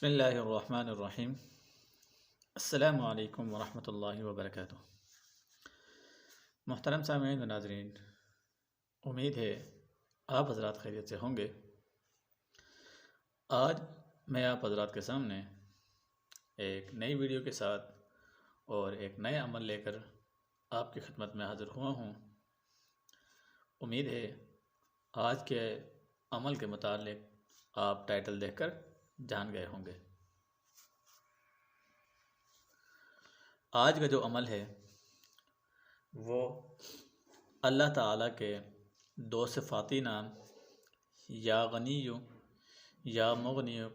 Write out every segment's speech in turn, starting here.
बिस्मिल्लाहिर्रहमानिर्रहीम। अस्सलामु अलैकुम वरहमतुल्लाहि वबरकातुहू। मोहतरम सामीन व नाज़रीन, उम्मीद है आप हज़रात खैरियत से होंगे। आज मैं आप हज़रात के सामने एक नई वीडियो के साथ और एक नए अमल लेकर आपकी खिदमत में हाज़िर हुआ हूँ। उम्मीद है आज के अमल के मुतालिक आप टाइटल देखकर जान गए होंगे। आज का जो अमल है वो अल्लाह ताला के दो सिफ़ाती नाम या गनियु या मुगनियु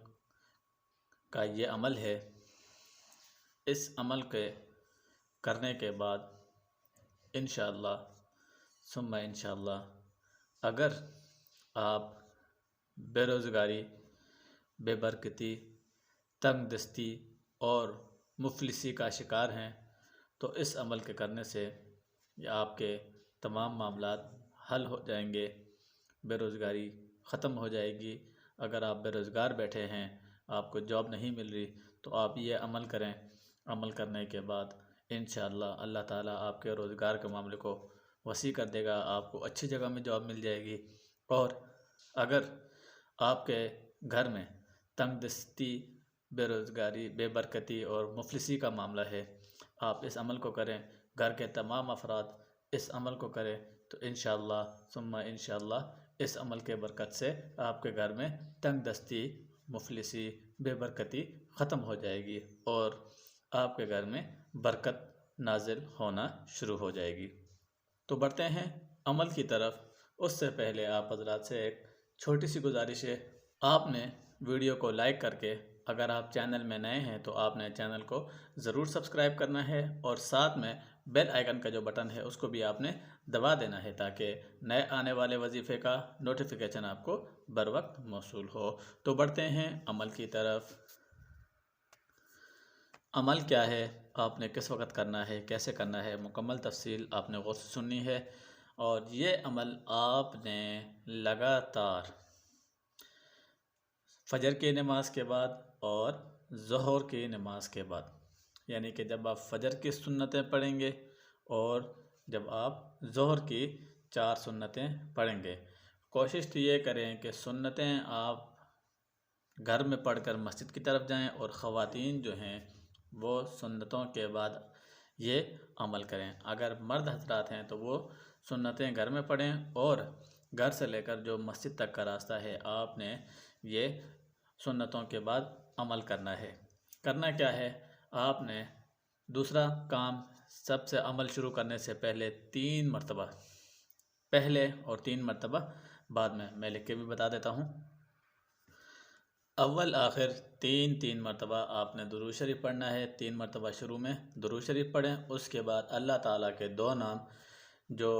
का ये अमल है। इस अमल के करने के बाद इंशाअल्लाह सुम्मा इंशाअल्लाह अगर आप बेरोज़गारी, बेबरकती, तंगदस्ती और मुफलिसी का शिकार हैं तो इस अमल के करने से आपके तमाम मामलात हल हो जाएंगे। बेरोज़गारी ख़त्म हो जाएगी। अगर आप बेरोज़गार बैठे हैं, आपको जॉब नहीं मिल रही, तो आप ये अमल करें। अमल करने के बाद इंशाअल्लाह अल्लाह ताला आपके रोज़गार के मामले को वसी कर देगा। आपको अच्छी जगह में जॉब मिल जाएगी। और अगर आपके घर में तंगदस्ती, बेरोज़गारी, बेबरकती और मुफलिसी का मामला है, आप इस अमल को करें। घर के तमाम अफराद इस अमल को करें तो इंशाअल्लाह सुम्मा इंशाअल्लाह इस अमल के बरकत से आपके घर में तंगदस्ती, मुफलिसी, बेबरकती ख़त्म हो जाएगी और आपके घर में बरकत नाजिल होना शुरू हो जाएगी। तो बढ़ते हैं अमल की तरफ। उससे पहले आप हज़रात से एक छोटी सी गुजारिश है, आपने वीडियो को लाइक करके, अगर आप चैनल में नए हैं तो आपने चैनल को ज़रूर सब्सक्राइब करना है और साथ में बेल आइकन का जो बटन है उसको भी आपने दबा देना है ताकि नए आने वाले वजीफ़े का नोटिफिकेशन आपको बर वक्त मौसूल हो। तो बढ़ते हैं अमल की तरफ। अमल क्या है, आपने किस वक्त करना है, कैसे करना है, मुकम्मल तफसील आपने गौर से सुननी है। और ये अमल आपने लगातार फ़जर की नमाज के बाद और ज़ोहर की नमाज के बाद, यानी कि जब आप फ़जर की सुन्नतें पढ़ेंगे और जब आप ज़ोहर की 4 सुन्नतें पढ़ेंगे, कोशिश तो ये करें कि सुन्नतें आप घर में पढ़कर मस्जिद की तरफ जाएं और ख़वातीन जो हैं वो सुन्नतों के बाद ये अमल करें। अगर मर्द हज़रात हैं तो वो सुन्नतें घर में पढ़ें और घर से लेकर जो मस्जिद तक का रास्ता है आपने ये सुन्नतों के बाद अमल करना है। करना क्या है, आपने दूसरा काम, सबसे अमल शुरू करने से पहले 3 मरतबा पहले और 3 मरतबा बाद में, मैं लिख के भी बता देता हूँ। अव्वल आखिर 3 मरतबा आपने दुरूद शरीफ पढ़ना है। 3 मरतबा शुरू में दुरूद शरीफ पढ़ें। उसके बाद अल्लाह ताला के 2 नाम जो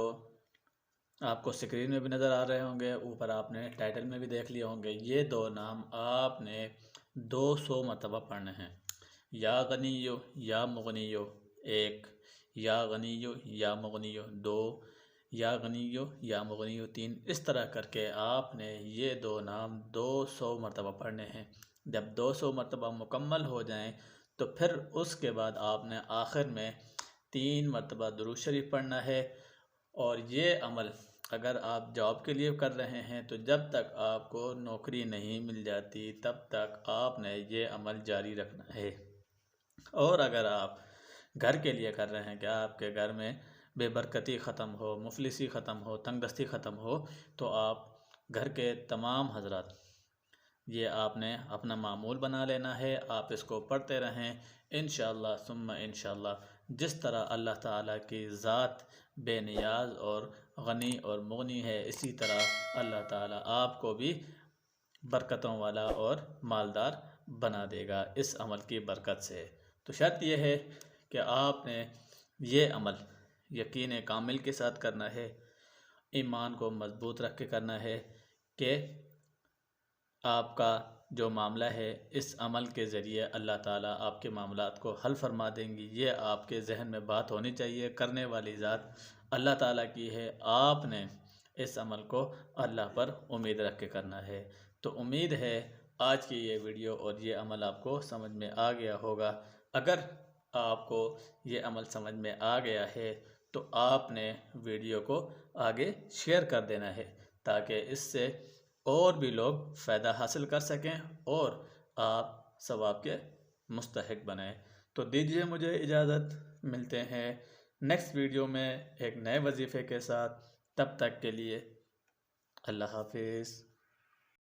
आपको स्क्रीन में भी नज़र आ रहे होंगे, ऊपर आपने टाइटल में भी देख लिए होंगे, ये 2 नाम आपने 200 मरतबा पढ़ने हैं। या गनियो या मुगनियो 1, या गनियो या मुगनियो 2, या गनियो या मुगनियो 3। इस तरह करके आपने ये 2 नाम 200 मरतबा पढ़ने हैं। जब 200 मरतबा मुकम्मल हो जाएं तो फिर उसके बाद आपने आखिर में 3 मरतबा दुरूद शरीफ पढ़ना है। और ये अमल अगर आप जॉब के लिए कर रहे हैं तो जब तक आपको नौकरी नहीं मिल जाती तब तक आपने ये अमल जारी रखना है। और अगर आप घर के लिए कर रहे हैं कि आपके घर में बेबरकती ख़त्म हो, मुफलिसी ख़त्म हो, तंगदस्ती ख़त्म हो, तो आप घर के तमाम हज़रात ये आपने अपना मामूल बना लेना है। आप इसको पढ़ते रहें इंशाअल्लाह सुम्मा इंशाअल्लाह। जिस तरह अल्लाह ताला की ज़ात बेनियाज और गनी और मुगनी है, इसी तरह अल्लाह ताला आपको भी बरकतों वाला और मालदार बना देगा इस अमल की बरकत से। तो शर्त यह है कि आपने ये अमल यकीन कामिल के साथ करना है, ईमान को मजबूत रख के करना है कि आपका जो मामला है इस अमल के ज़रिए अल्लाह ताला आपके मामलात को हल फरमा देंगी। ये आपके जहन में बात होनी चाहिए। करने वाली ज़ात अल्लाह ताला की है, आपने इस अमल को अल्लाह पर उम्मीद रख के करना है। तो उम्मीद है आज की ये वीडियो और ये अमल आपको समझ में आ गया होगा। अगर आपको ये अमल समझ में आ गया है तो आपने वीडियो को आगे शेयर कर देना है, ताकि इससे और भी लोग फ़ायदा हासिल कर सकें और आप सवाब के मुस्तहिक बनें। तो दीजिए मुझे इजाज़त, मिलते हैं नेक्स्ट वीडियो में एक नए वजीफ़े के साथ। तब तक के लिए अल्लाह हाफिज़।